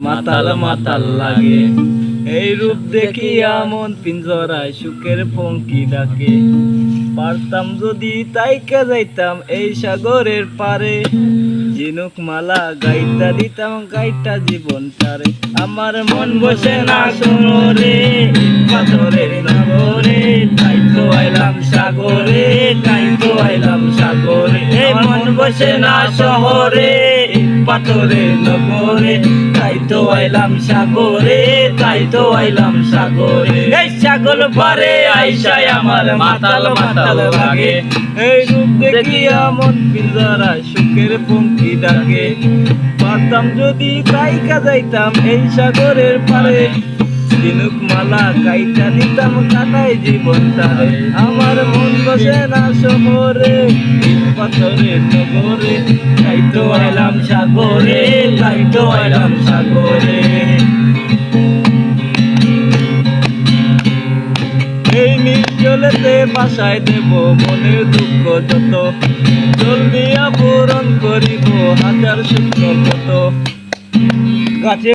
মাতাল মাতাল লাগে। এই রূপ দেখিয়া মন পিঞ্জরায় সুখের পঙ্কি ডাকে। পারতাম যদি তাইকা যাইতাম এই সাগরের পারে, ঝিনুক মালা গাইতা দিতাম গাইটা জীবনটারে। আমার মন বসে না শহরে, পাথরের নগরে, তাই তো আইলাম সাগরে, তাই তো আইলাম সাগরে। এই মন বসে না শহরে, পাথরের নগরে, তাই তো আইলাম সাগরে, তাই তো আইলাম সাগরে। এই সাগর পারে আইসায় আমার মাতাল মাতাল লাগে। এই রূপ দেখিয়া মন পিঞ্জরায় সুখের পঙ্কি ডাকে। পারতাম যদি তাইকা যাইতাম এই সাগরের পারে, ঝিনুক মালা গাইটা দিতাম কাটাই জীবনটারে। আমার মন বসে না শহরে, পাথরের নগরে, তাই তো আইলাম সাগরে, তাই তো আইলাম সাগরে। এই নির্জলেতে বাসায় দেব মনের দুঃখ যত, জল দিয়া পূরণ করিব হাজার শুকনো কত। গাছে